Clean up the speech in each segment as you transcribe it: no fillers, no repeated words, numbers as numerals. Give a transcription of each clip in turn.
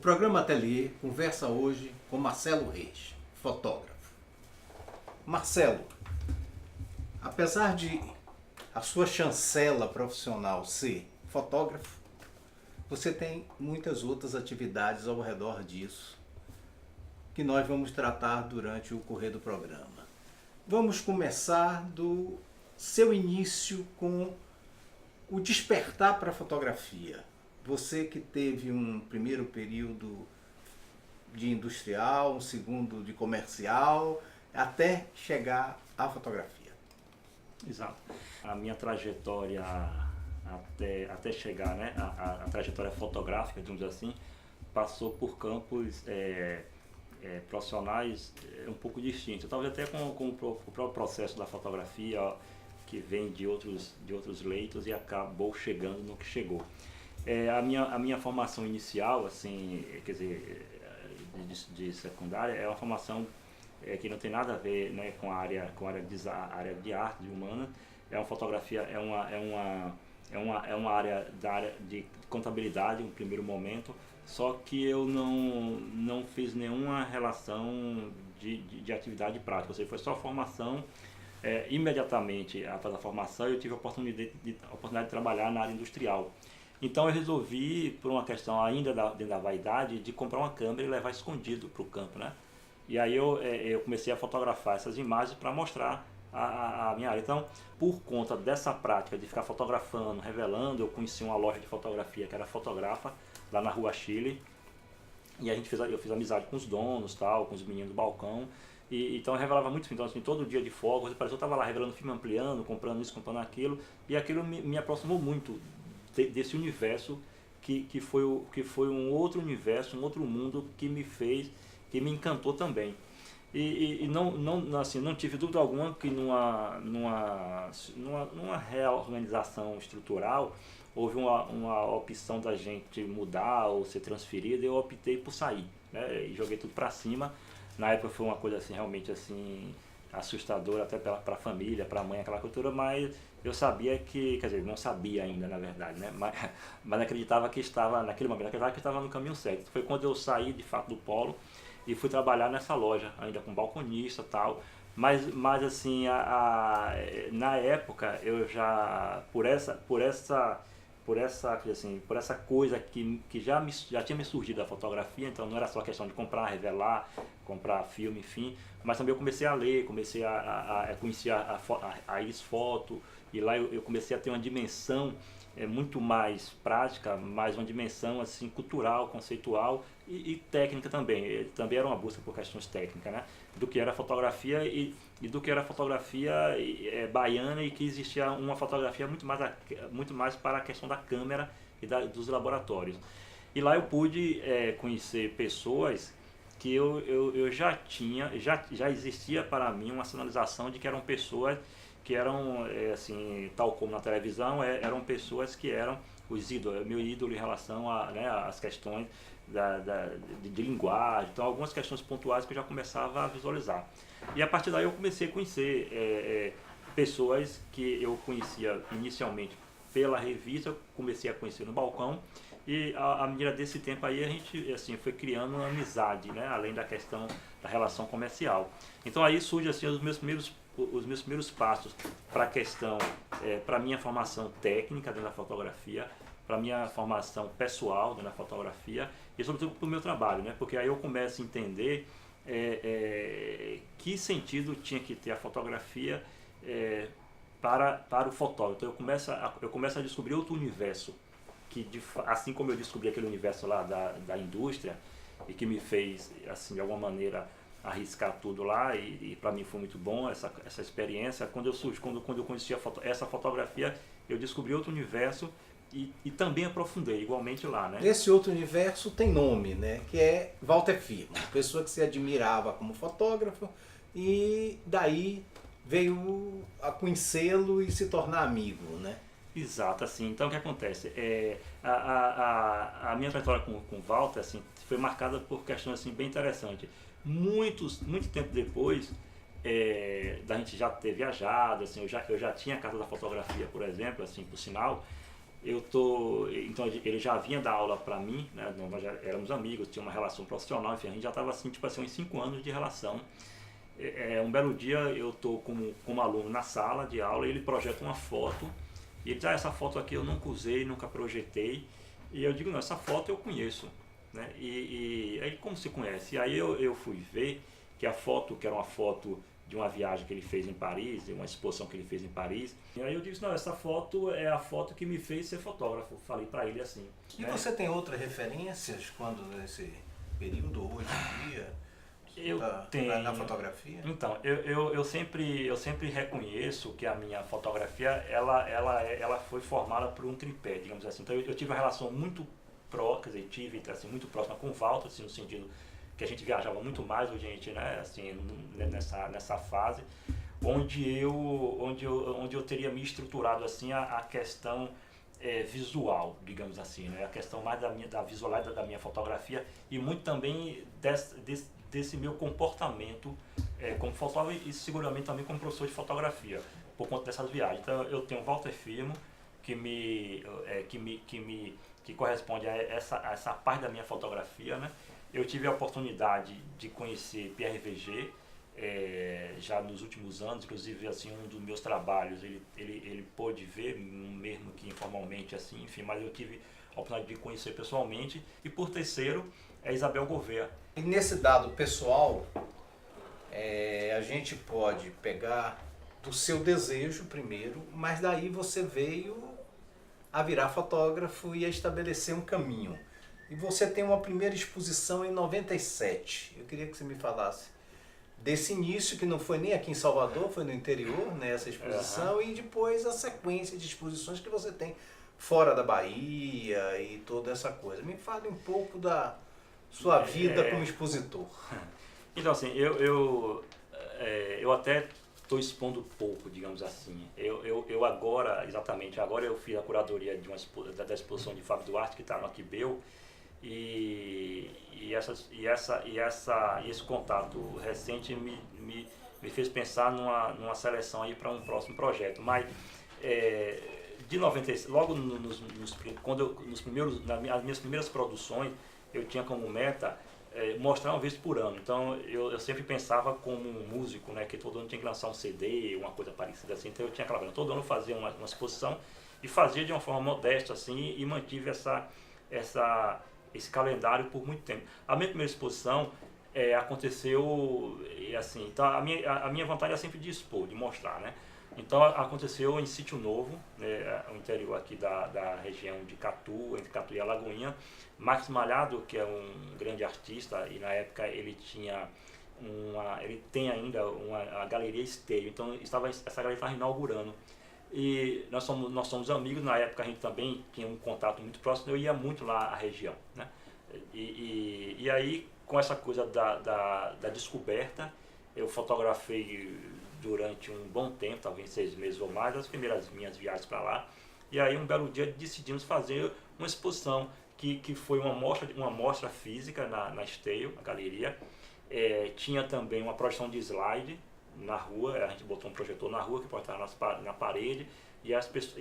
programa Ateliê conversa hoje com Marcelo Reis, fotógrafo. Marcelo, apesar de a sua chancela profissional ser fotógrafo, você tem muitas outras atividades ao redor disso que nós vamos tratar durante o correr do programa. Vamos começar do seu início com o despertar para a fotografia. Você que teve um primeiro período de industrial, um segundo de comercial, até chegar à fotografia. Exato. A minha trajetória até chegar, né, a trajetória fotográfica, digamos assim, passou por campos profissionais um pouco distintos. Talvez até com o próprio processo da fotografia, que vem de outros leitos e acabou chegando no que chegou. A minha formação inicial, assim, quer dizer, de secundária, é uma formação que não tem nada a ver, né, com a área de arte, de humana. É uma fotografia, é uma área de contabilidade, em um primeiro momento, só que eu não fiz nenhuma relação de atividade prática, ou seja, foi só formação. Imediatamente após a formação eu tive a oportunidade de trabalhar na área industrial. Então eu resolvi, por uma questão ainda dentro da vaidade, de comprar uma câmera e levar escondido para o campo, né? E aí eu comecei a fotografar essas imagens para mostrar a minha área. Então, por conta dessa prática de ficar fotografando, revelando, eu conheci uma loja de fotografia que era Fotografa, lá na Rua Chile, e eu fiz amizade com os donos, tal, com os meninos do balcão. Então eu revelava muito filme, então assim, todo dia de folga, eu estava lá revelando filme, ampliando, comprando isso, comprando aquilo, e aquilo me aproximou muito desse universo que foi um outro universo, um outro mundo que me encantou também. E não tive dúvida alguma que numa reorganização estrutural houve uma opção da gente mudar ou ser transferido, e eu optei por sair, né, e joguei tudo para cima. Na época foi uma coisa assim, realmente assim, assustadora até para a família, para a mãe, aquela cultura, mas eu sabia que, quer dizer, não sabia ainda na verdade, né? Mas acreditava que estava, naquele momento, acreditava que estava no caminho certo. Foi quando eu saí de fato do polo e fui trabalhar nessa loja, ainda com balconista e tal. Mas assim, na época eu já, por essa coisa que já tinha me surgido da fotografia, então não era só questão de comprar, revelar, comprar filme, enfim, mas também eu comecei a ler, comecei a conhecer a Isfoto, e lá eu comecei a ter uma dimensão muito mais prática, mais uma dimensão assim cultural, conceitual e técnica também. Também era uma busca por questões técnicas, né? Do que era fotografia e do que era fotografia baiana, e que existia uma fotografia muito mais para a questão da câmera e dos laboratórios. E lá eu pude conhecer pessoas que eu já existia para mim uma sinalização de que eram pessoas que eram, assim, tal como na televisão, eram pessoas que eram os ídolos, meu ídolo em relação às questões de linguagem, então algumas questões pontuais que eu já começava a visualizar. E a partir daí eu comecei a conhecer pessoas que eu conhecia inicialmente pela revista, eu comecei a conhecer no balcão, e à medida desse tempo aí a gente assim, foi criando uma amizade, né, além da questão da relação comercial. Então aí surge assim, os meus primeiros passos para a questão, para a minha formação técnica dentro da fotografia, para a minha formação pessoal dentro da fotografia e sobretudo para o meu trabalho, né? Porque aí eu começo a entender que sentido tinha que ter a fotografia para o fotógrafo. Então eu começo a descobrir outro universo, que assim como eu descobri aquele universo lá da indústria, e que me fez, assim, de alguma maneira, arriscar tudo lá, e para mim foi muito bom essa experiência. Quando eu conheci essa fotografia, eu descobri outro universo e também aprofundei igualmente lá, né? Esse outro universo tem nome, né? Que é Walter Firmo, pessoa que se admirava como fotógrafo, e daí veio a conhecê-lo e se tornar amigo, né? Exato, assim, então o que acontece? A minha trajetória com o Walter, assim, foi marcada por questões assim, bem interessantes. Muito tempo depois da gente já ter viajado, assim, eu já tinha a Casa da Fotografia, por exemplo, assim, por sinal, eu tô, então ele já vinha dar aula para mim, né? Nós já éramos amigos, tinha uma relação profissional, enfim, a gente já estava assim, tipo assim, uns 5 anos de relação. Um belo dia eu estou como aluno na sala de aula e ele projeta uma foto e ele diz, essa foto aqui eu nunca usei, nunca projetei. E eu digo, não, essa foto eu conheço, né? E aí, como se conhece? E aí eu fui ver que a foto, que era uma foto de uma viagem que ele fez em Paris, de uma exposição que ele fez em Paris. E aí eu disse, não, essa foto é a foto que me fez ser fotógrafo. Falei para ele assim. E né? você tem outras referências quando nesse período, hoje em dia, tenho. na fotografia? Então, eu sempre reconheço que a minha fotografia, ela foi formada por um tripé, digamos assim. Então eu tive uma relação muito muito próxima com o Walter, assim, no sentido que a gente viajava muito mais, a gente, né, assim, nessa fase, onde eu teria me estruturado assim a questão visual, digamos assim, né, a questão mais da visualidade da minha fotografia e muito também desse meu comportamento como fotógrafo e seguramente também como professor de fotografia, por conta dessas viagens. Então eu tenho Walter Firmo, que corresponde a essa parte da minha fotografia, né? Eu tive a oportunidade de conhecer Pierre Verger já nos últimos anos, inclusive assim, um dos meus trabalhos ele pôde ver, mesmo que informalmente, assim, enfim, mas eu tive a oportunidade de conhecer pessoalmente. E por terceiro, Isabel Gouveia. E nesse dado pessoal, a gente pode pegar do seu desejo primeiro, mas daí você veio a virar fotógrafo e a estabelecer um caminho. E você tem uma primeira exposição em 97. Eu queria que você me falasse desse início, que não foi nem aqui em Salvador, foi no interior, né, essa exposição, e depois a sequência de exposições que você tem fora da Bahia e toda essa coisa. Me fale um pouco da sua vida como expositor. Então, assim, eu até estou expondo pouco, digamos assim. Eu agora eu fiz a curadoria da exposição de Fábio Duarte, que está no Aquibeu, e esse contato recente me fez pensar numa seleção aí para um próximo projeto. Mas de 96, logo nas minhas primeiras produções, eu tinha como meta mostrar uma vez por ano. Então eu sempre pensava como um músico, né, que todo ano tinha que lançar um CD, uma coisa parecida assim. Então eu tinha aquela, todo ano eu fazia uma exposição e fazia de uma forma modesta assim, e mantive esse calendário por muito tempo. A minha primeira exposição aconteceu assim, então a minha vontade é sempre de expor, de mostrar, né? Então aconteceu em Sítio Novo, o interior aqui da região de Catu, entre Catu e Alagoinha. Max Malhado, que é um grande artista, e na época ele tem ainda a Galeria Esteio, então essa galeria estava inaugurando. E nós somos amigos, na época a gente também tinha um contato muito próximo, eu ia muito lá à região, né? E aí, com essa coisa da descoberta, eu fotografei durante um bom tempo, talvez 6 meses ou mais, as primeiras minhas viagens para lá. E aí um belo dia decidimos fazer uma exposição que foi uma mostra física na Esteio, na galeria. Tinha também uma projeção de slide na rua, a gente botou um projetor na rua que projetava na parede, e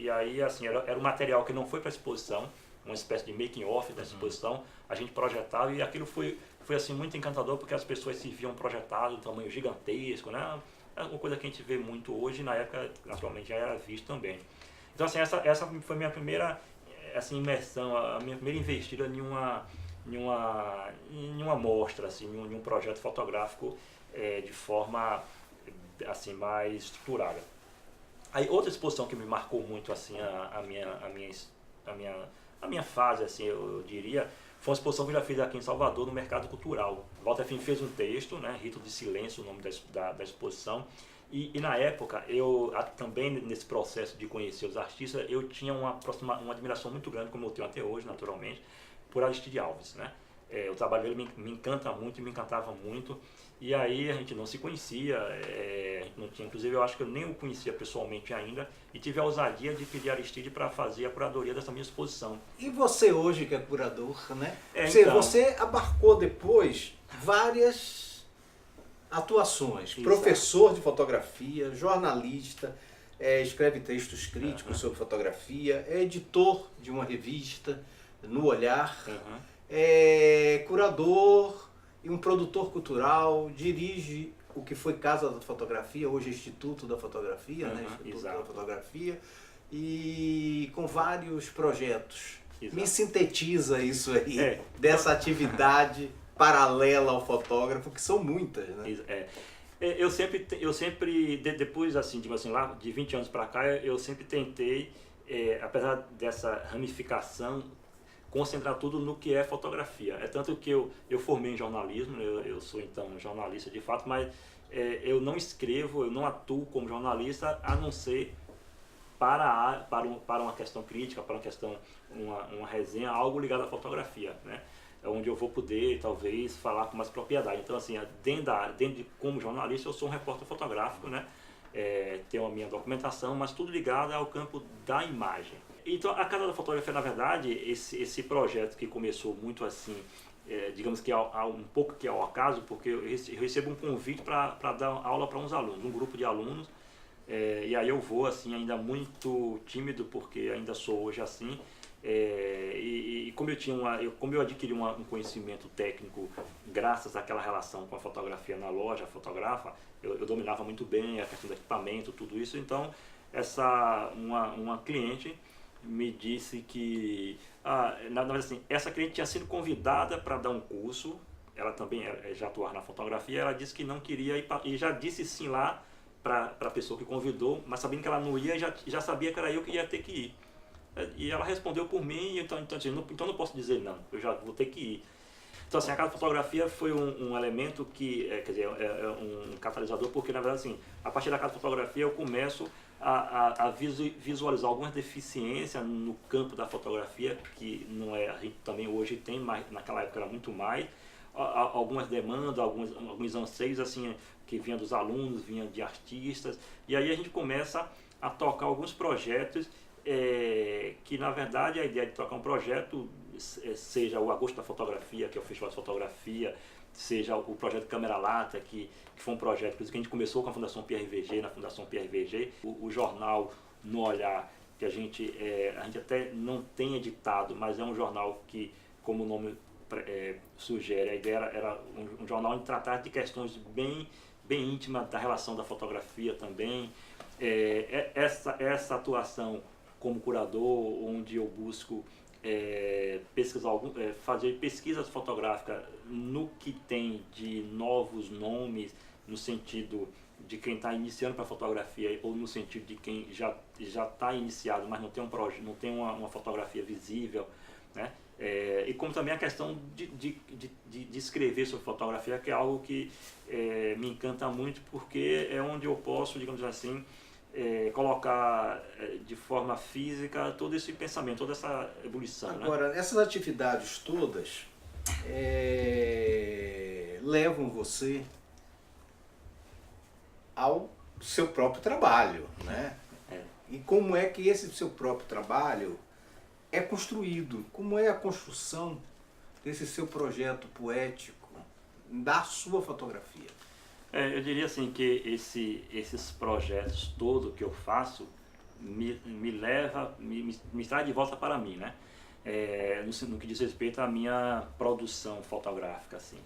aí assim, era um material que não foi para exposição, uma espécie de making off da exposição, a gente projetava, e aquilo foi assim muito encantador, porque as pessoas se viam projetadas, um tamanho gigantesco, né? É uma coisa que a gente vê muito hoje, na época naturalmente já era visto também. Então assim, essa foi a minha primeira assim, imersão, a minha primeira investida em uma mostra, assim, em um projeto fotográfico de forma assim, mais estruturada. Aí outra exposição que me marcou muito assim, a minha fase, assim, eu diria, foi uma exposição que eu já fiz aqui em Salvador, no Mercado Cultural. Walter Fim fez um texto, né, Rito de Silêncio, o nome da exposição, e na época, eu também nesse processo de conhecer os artistas, eu tinha uma admiração muito grande, como eu tenho até hoje, naturalmente, por Aristide Alves, né? O trabalho dele me encanta muito e me encantava muito, e aí a gente não se conhecia, não tinha, inclusive eu acho que eu nem o conhecia pessoalmente ainda, e tive a ousadia de pedir a Aristide para fazer a curadoria dessa minha exposição. E você hoje que é curador, né? Então, você abarcou depois várias atuações, Exato. Professor de fotografia, jornalista, escreve textos críticos sobre fotografia, é editor de uma revista, No Olhar, é curador e um produtor cultural, dirige o que foi Casa da Fotografia, hoje é Instituto da Fotografia, né? Instituto da Fotografia, e com vários projetos. Exato. Me sintetiza isso aí, dessa atividade paralela ao fotógrafo, que são muitas, né? Eu sempre, depois assim, tipo assim, lá de 20 anos para cá, eu sempre tentei, apesar dessa ramificação, concentrar tudo no que é fotografia. É tanto que eu formei em jornalismo, eu sou então jornalista de fato, mas eu não escrevo, eu não atuo como jornalista, a não ser para uma questão crítica, para uma questão, uma resenha, algo ligado à fotografia, né? É onde eu vou poder, talvez, falar com mais propriedade. Então, assim, dentro de como jornalista, eu sou um repórter fotográfico, né? Tenho a minha documentação, mas tudo ligado ao campo da imagem. Então, a Casa da Fotografia, na verdade, esse projeto que começou muito assim, digamos que um pouco que ao acaso, porque eu recebo um convite para dar aula para uns alunos, um grupo de alunos, e aí eu vou assim, ainda muito tímido, porque ainda sou hoje assim, e como eu adquiri um conhecimento técnico graças àquela relação com a fotografia na loja, fotografa, eu dominava muito bem a questão do equipamento, tudo isso. Então uma cliente me disse que na verdade assim, essa cliente tinha sido convidada para dar um curso, ela também já atuava na fotografia, ela disse que não queria ir e já disse sim lá para a pessoa que convidou, mas sabendo que ela não ia, já sabia que era eu que ia ter que ir. E ela respondeu por mim, então não posso dizer não, eu já vou ter que ir. Então assim, a Casa de Fotografia foi um elemento que, quer dizer, é um catalisador, porque na verdade assim, a partir da Casa de Fotografia eu começo a visualizar algumas deficiências no campo da fotografia, que não é, a gente também hoje tem, mas naquela época era muito mais, algumas demandas, alguns anseios assim, que vinham dos alunos, vinham de artistas, e aí a gente começa a tocar alguns projetos, que na verdade a ideia de tocar um projeto, seja o Agosto da Fotografia, que é o Festival de Fotografia, seja o projeto Câmera Lata, que foi um projeto que a gente começou com a Fundação PRVG, na Fundação PRVG, o jornal No Olhar, que a gente até não tem editado, mas é um jornal que, como o nome sugere, a ideia era um jornal onde tratar de questões bem íntimas da relação da fotografia também. Essa atuação como curador, onde eu busco fazer pesquisas fotográficas no que tem de novos nomes, no sentido de quem está iniciando para a fotografia, ou no sentido de quem já está iniciado, mas não tem uma fotografia visível, né? E como também a questão de escrever sobre fotografia, que é algo que me encanta muito, porque é onde eu posso, digamos assim, colocar de forma física todo esse pensamento, toda essa ebulição. Agora, né? Essas atividades todas levam você ao seu próprio trabalho, né? E como é que esse seu próprio trabalho é construído? Como é a construção desse seu projeto poético, da sua fotografia? Eu diria assim que esses projetos todos que eu faço me traz de volta para mim, né? No que diz respeito à minha produção fotográfica, assim.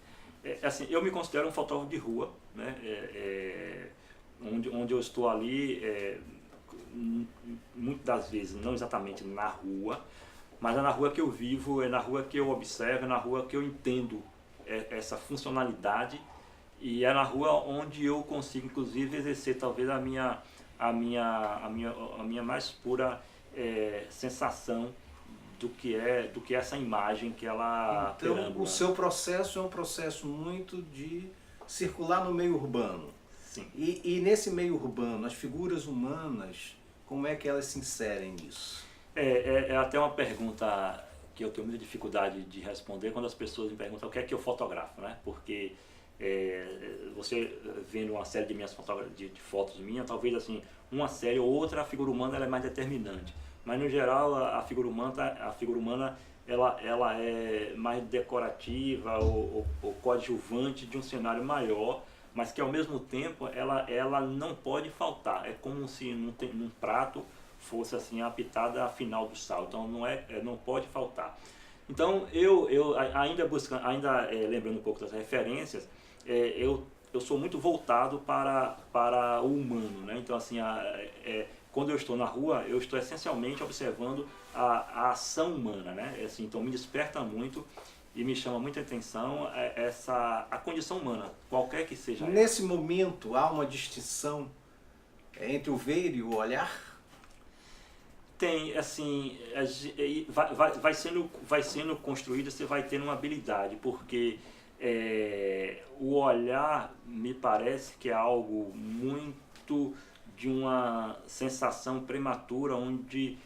Assim, eu me considero um fotógrafo de rua, né? Onde eu estou ali, muitas das vezes, não exatamente na rua, mas é na rua que eu vivo, é na rua que eu observo, é na rua que eu entendo essa funcionalidade, e é na rua onde eu consigo, inclusive, exercer talvez a minha mais pura sensação do que é essa imagem que ela perambula. Então, o seu processo é um processo muito de circular no meio urbano. Sim. E nesse meio urbano, as figuras humanas, como é que elas se inserem nisso? É até uma pergunta que eu tenho muita dificuldade de responder quando as pessoas me perguntam o que é que eu fotografo, né? Porque você vendo uma série de minhas de fotos minhas, talvez assim, uma série ou outra, a figura humana ela é mais determinante. Mas no geral a figura humana ela é mais decorativa ou coadjuvante de um cenário maior, mas que ao mesmo tempo ela não pode faltar. É como se num prato fosse assim a pitada final do sal, então não pode faltar. Então eu ainda buscando, lembrando um pouco das referências, eu sou muito voltado para o humano, né? Então assim, quando eu estou na rua, eu estou essencialmente observando a ação humana, né? Assim, então me desperta muito e me chama muita atenção a condição humana, qualquer que seja ela. Nesse momento, há uma distinção entre o ver e o olhar? Tem, assim, vai sendo construída, você vai tendo uma habilidade, porque o olhar me parece que é algo muito de uma sensação prematura, onde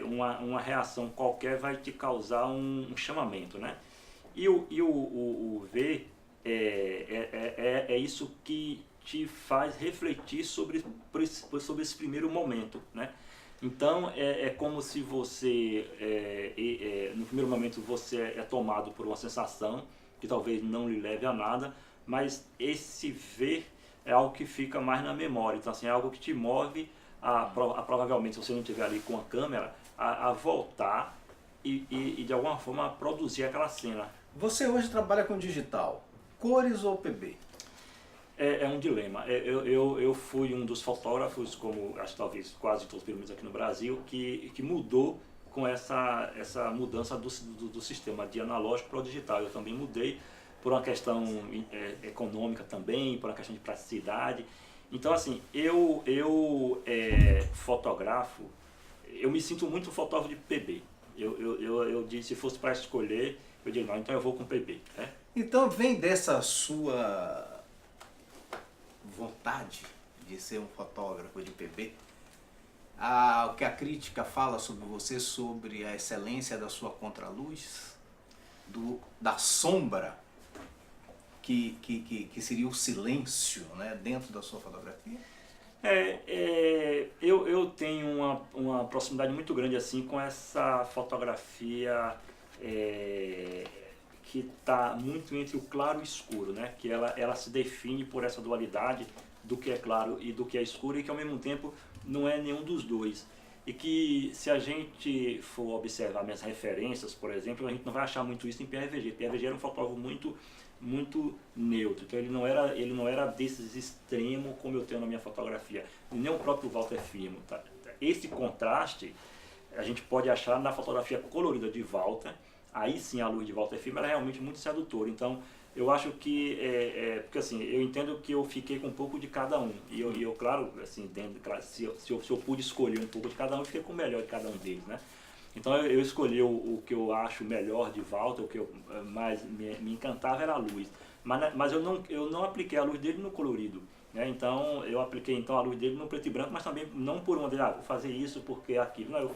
uma reação qualquer vai te causar um chamamento, né? E o ver é isso que te faz refletir sobre esse primeiro momento, né? Então é como se você, no primeiro momento você é tomado por uma sensação que talvez não lhe leve a nada, mas esse ver é algo que fica mais na memória. Então assim, é algo que te move provavelmente, se você não estiver ali com a câmera, a voltar e de alguma forma produzir aquela cena. Você hoje trabalha com digital, cores ou PB? É um dilema. Eu fui um dos fotógrafos, como acho que talvez quase todos os primeiros aqui no Brasil, que mudou com essa mudança do sistema de analógico para o digital. Eu também mudei por uma questão econômica também, por uma questão de praticidade. Então assim, eu fotografo, eu me sinto muito fotógrafo de PB. Eu disse, se fosse para escolher, eu digo, não, então eu vou com PB. Né? Então vem dessa sua vontade de ser um fotógrafo de PB, o que a crítica fala sobre você, sobre a excelência da sua contraluz, da sombra, que seria o silêncio, né, dentro da sua fotografia? Eu tenho uma proximidade muito grande assim com essa fotografia que está muito entre o claro e o escuro, né? Que ela se define por essa dualidade do que é claro e do que é escuro, e que ao mesmo tempo não é nenhum dos dois. E que se a gente for observar minhas referências, por exemplo, a gente não vai achar muito isso em Pierre Verger. Pierre Verger era um fotógrafo muito neutro, então ele não era desses extremos como eu tenho na minha fotografia, nem o próprio Walter Firmo. Tá? Esse contraste a gente pode achar na fotografia colorida de Walter. Aí sim a luz de Walter Firmo era realmente muito sedutora. Então eu acho que porque assim, eu entendo que eu fiquei com um pouco de cada um, e eu claro, assim, se eu pude escolher um pouco de cada um, eu fiquei com o melhor de cada um deles, né? Então eu escolhi o que eu acho melhor de Walter, o que mais me encantava era a luz, mas eu não apliquei a luz dele no colorido, né? Então eu apliquei a luz dele no preto e branco, mas também não por uma vez, vou fazer isso porque aquilo, não,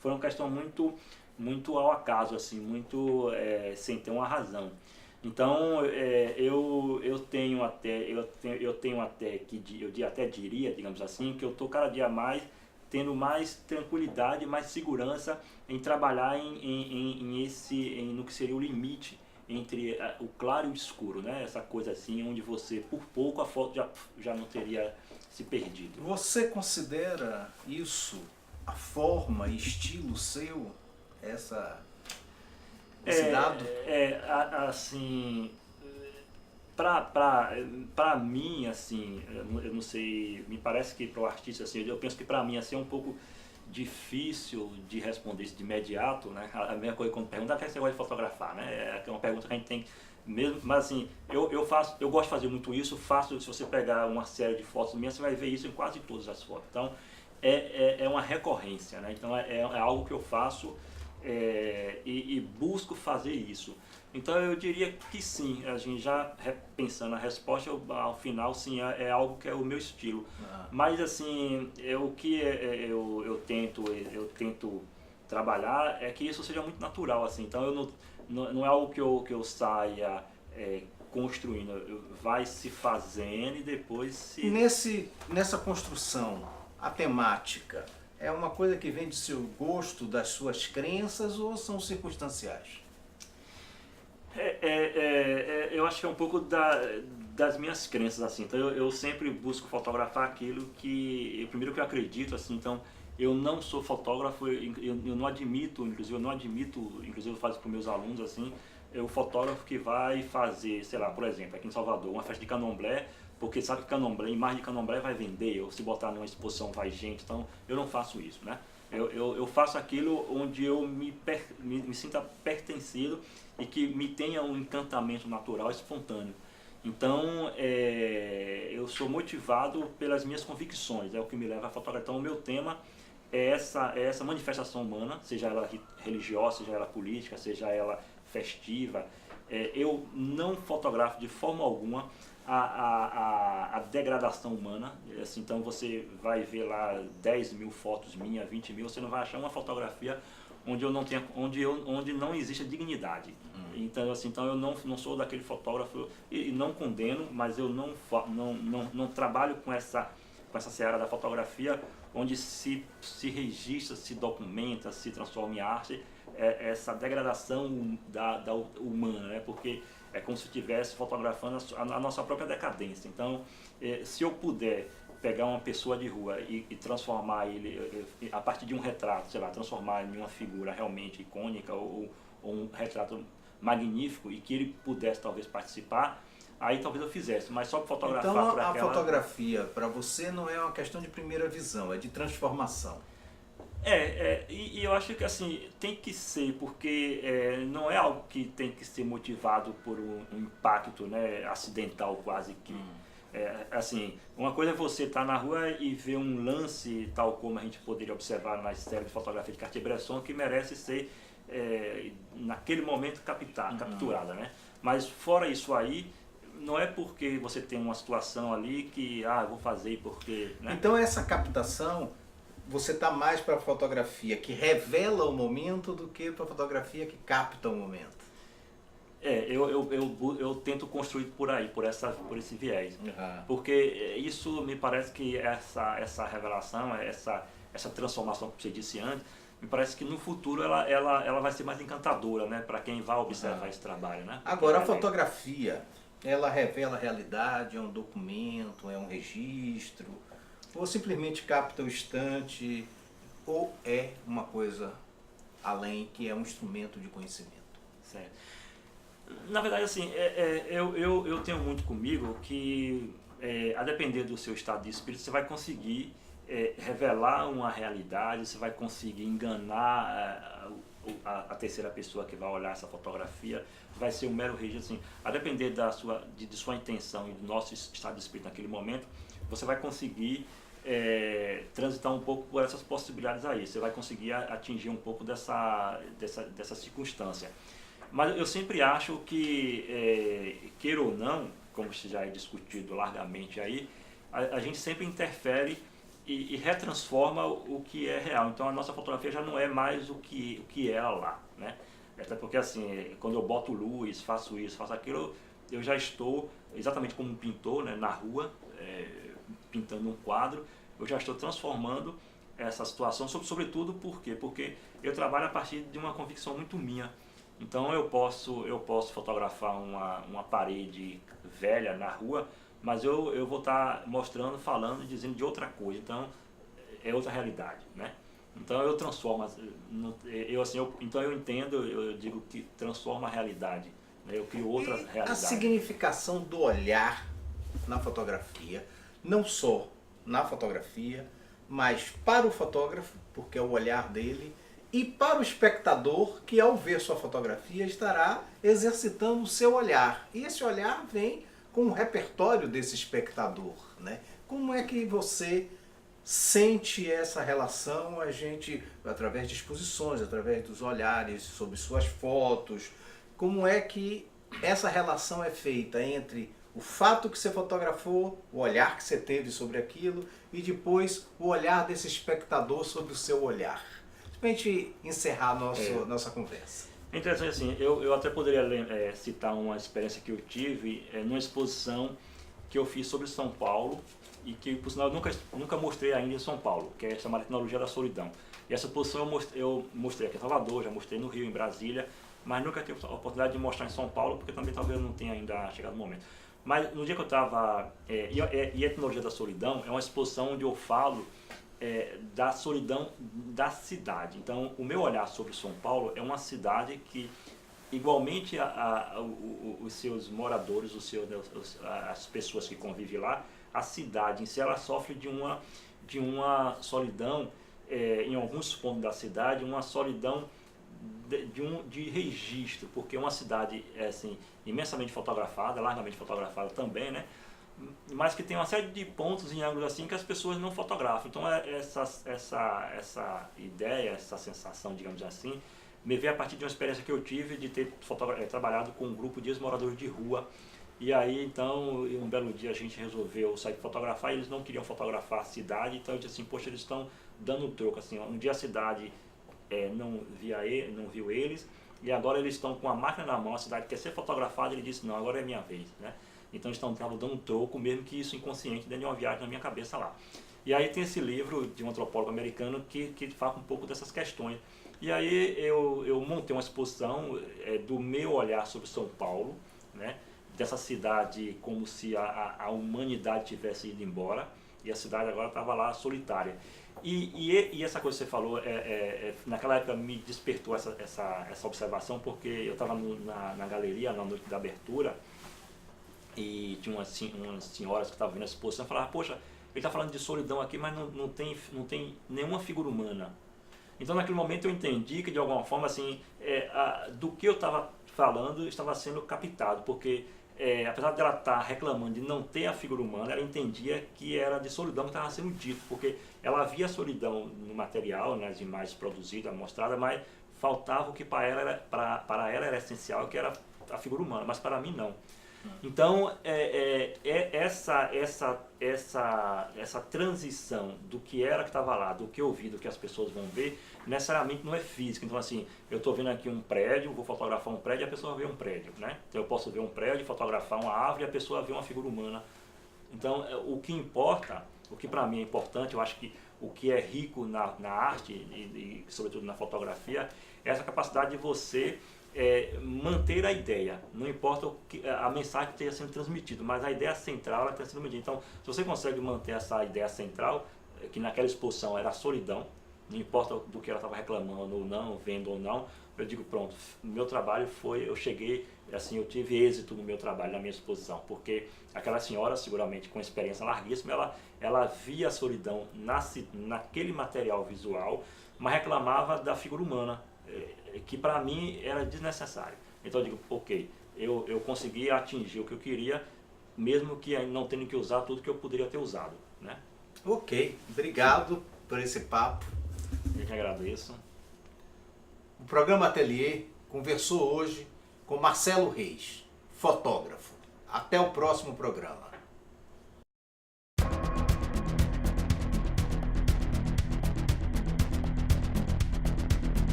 foi uma questão muito ao acaso, assim, muito sem ter uma razão. Então eu tenho até que eu até diria, digamos assim, que eu estou cada dia mais tendo mais tranquilidade, mais segurança em trabalhar no que seria o limite entre o claro e o escuro, né? Essa coisa assim, onde você, por pouco, a foto já não teria se perdido. Você considera isso a forma e estilo seu, esse dado? Assim, para mim, assim, eu não sei, me parece que para o artista, assim, eu penso que para mim assim, é um pouco difícil de responder isso de imediato, né? A mesma coisa quando pergunta, o que você gosta de fotografar, né? É uma pergunta que a gente tem mesmo, mas assim, eu gosto de fazer muito isso, se você pegar uma série de fotos minhas, você vai ver isso em quase todas as fotos. Então, é uma recorrência, né? Então, é algo que eu faço e busco fazer isso. Então eu diria que sim, a gente já pensando a resposta, ao final sim, é algo que é o meu estilo. Mas assim, o que eu tento trabalhar é que isso seja muito natural, assim. Então eu não é algo que eu saia construindo, vai se fazendo e depois se... Nessa construção, a temática é uma coisa que vem do seu gosto, das suas crenças, ou são circunstanciais? Eu acho que é um pouco das minhas crenças, assim. Então eu sempre busco fotografar aquilo primeiro que eu acredito, assim. Então eu não sou fotógrafo, eu não admito, inclusive eu faço para os meus alunos, assim, é o fotógrafo que vai fazer, sei lá, por exemplo, aqui em Salvador, uma festa de candomblé, porque sabe que candomblé, imagem de candomblé vai vender, ou se botar numa exposição vai gente, então eu não faço isso, né? Eu faço aquilo onde eu me sinta pertencido e que me tenha um encantamento natural, espontâneo. Então, eu sou motivado pelas minhas convicções, é o que me leva a fotografar. Então, o meu tema é essa manifestação humana, seja ela religiosa, seja ela política, seja ela festiva. Eu não fotografo de forma alguma a degradação humana. Assim, então você vai ver lá 10 mil fotos minhas, 20 mil, você não vai achar uma fotografia onde não existe dignidade. Então, assim, então eu não sou daquele fotógrafo e não condeno, mas eu não trabalho com essa seara da fotografia onde se registra, se documenta, se transforma em arte essa degradação da humana, né? Porque é como se estivesse fotografando a nossa própria decadência. Então, se eu puder pegar uma pessoa de rua e transformar ele, a partir de um retrato, sei lá, transformar em uma figura realmente icônica ou um retrato magnífico e que ele pudesse talvez participar, aí talvez eu fizesse, mas só fotografar então, por aquela... a fotografia para você não é uma questão de primeira visão, é de transformação. E eu acho que assim, tem que ser, porque não é algo que tem que ser motivado por um impacto, né, acidental quase que. Assim, uma coisa é você estar na rua e ver um lance tal como a gente poderia observar nas séries de fotografia de Cartier-Bresson que merece ser, naquele momento, capturada, né? Mas fora isso aí, não é porque você tem uma situação ali que, eu vou fazer porque... Né? Então essa captação... Você está mais para a fotografia que revela o momento do que para a fotografia que capta o momento. Eu tento construir por aí, por esse viés. Uhum. Porque isso me parece que essa revelação, essa transformação que você disse antes, me parece que no futuro ela vai ser mais encantadora, né, para quem vai observar esse trabalho. Né? Agora, a fotografia, ela revela a realidade, é um documento, é um registro... Ou simplesmente capta o instante, ou é uma coisa além, que é um instrumento de conhecimento? Certo. Na verdade, assim, eu tenho muito comigo que, a depender do seu estado de espírito, você vai conseguir revelar uma realidade, você vai conseguir enganar a terceira pessoa que vai olhar essa fotografia, vai ser um mero registro. Assim, a depender de sua intenção e do nosso estado de espírito naquele momento, você vai conseguir transitar um pouco por essas possibilidades aí. Você vai conseguir atingir um pouco dessa circunstância. Mas eu sempre acho que, queira ou não, como já é discutido largamente aí, a gente sempre interfere e retransforma o que é real. Então a nossa fotografia já não é mais o que era lá, né? Até porque assim, quando eu boto luz, faço isso, faço aquilo, eu já estou exatamente como um pintor, né, na rua, pintando um quadro, eu já estou transformando essa situação, sobretudo por quê? Porque eu trabalho a partir de uma convicção muito minha. Então eu posso fotografar uma parede velha na rua, mas eu vou estar mostrando, falando, dizendo de outra coisa. Então é outra realidade, né? Então eu transformo, então eu entendo, eu digo que transforma a realidade, né? Eu crio outra realidade. A significação do olhar na fotografia, não só na fotografia, mas para o fotógrafo, porque é o olhar dele, e para o espectador, que ao ver sua fotografia estará exercitando o seu olhar. E esse olhar vem com o repertório desse espectador, né? Como é que você sente essa relação, a gente, através de exposições, através dos olhares sobre suas fotos, como é que essa relação é feita entre o fato que você fotografou, o olhar que você teve sobre aquilo e depois o olhar desse espectador sobre o seu olhar? Para a gente encerrar nossa conversa. É interessante assim, eu até poderia citar uma experiência que eu tive numa exposição que eu fiz sobre São Paulo e que, por sinal, eu nunca mostrei ainda em São Paulo, que é chamada Tecnologia da Solidão. E essa exposição eu mostrei aqui em Salvador, já mostrei no Rio, em Brasília, mas nunca tive a oportunidade de mostrar em São Paulo, porque também talvez não tenha ainda chegado o momento. Mas no dia que eu estava... e Etnologia da Solidão é uma exposição onde eu falo da solidão da cidade. Então, o meu olhar sobre São Paulo é uma cidade que, igualmente os seus moradores, as pessoas que convivem lá, a cidade em si, ela sofre de uma solidão, em alguns pontos da cidade, uma solidão de registro, porque é uma cidade assim, imensamente fotografada, largamente fotografada também, né? Mas que tem uma série de pontos em ângulos assim que as pessoas não fotografam. Então essa ideia, essa sensação, digamos assim, me veio a partir de uma experiência que eu tive de ter trabalhado com um grupo de ex-moradores de rua. E aí então, um belo dia a gente resolveu sair fotografar, e eles não queriam fotografar a cidade, então eu disse assim, poxa, eles estão dando troco, assim, um dia a cidade não viu eles, e agora eles estão com a máquina na mão, a cidade quer ser fotografada, ele disse, não, agora é minha vez, né? Então eles estavam dando troco, mesmo que isso inconsciente, dentro de uma viagem na minha cabeça lá. E aí tem esse livro de um antropólogo americano que fala um pouco dessas questões. E aí eu montei uma exposição do meu olhar sobre São Paulo, né? Dessa cidade como se a humanidade tivesse ido embora, e a cidade agora estava lá solitária. E essa coisa que você falou, naquela época me despertou essa observação, porque eu estava na galeria, na noite da abertura, e tinha umas senhoras que estavam vendo a exposição e falavam, poxa, ele está falando de solidão aqui, mas não tem nenhuma figura humana. Então naquele momento eu entendi que de alguma forma assim, do que eu estava falando estava sendo captado, porque apesar dela estar reclamando de não ter a figura humana, ela entendia que era de solidão que estava sendo dito, porque ela via a solidão no material, nas imagens produzidas, mostradas, mas faltava o que para ela era essencial, que era a figura humana, mas para mim não. Então, essa transição do que era que estava lá, do que eu vi, do que as pessoas vão ver, necessariamente não é física. Então, assim, eu estou vendo aqui um prédio, vou fotografar um prédio e a pessoa vê um prédio, né? Então, eu posso ver um prédio, fotografar uma árvore e a pessoa vê uma figura humana. Então, o que importa, o que para mim é importante, eu acho que o que é rico na arte e sobretudo na fotografia, é essa capacidade de você manter a ideia, não importa a mensagem que esteja sendo transmitida, mas a ideia central ela está sendo medida. Então, se você consegue manter essa ideia central, que naquela exposição era a solidão, não importa do que ela estava reclamando ou não, vendo ou não, eu digo, pronto, meu trabalho eu cheguei, assim, eu tive êxito no meu trabalho, na minha exposição, porque aquela senhora, seguramente com experiência larguíssima, ela via a solidão naquele material visual, mas reclamava da figura humana, que para mim era desnecessário. Então eu digo, ok, eu consegui atingir o que eu queria, mesmo que não tendo que usar tudo que eu poderia ter usado, né? Ok, obrigado por esse papo. Eu que agradeço. O programa Ateliê conversou hoje com Marcelo Reis, fotógrafo. Até o próximo programa.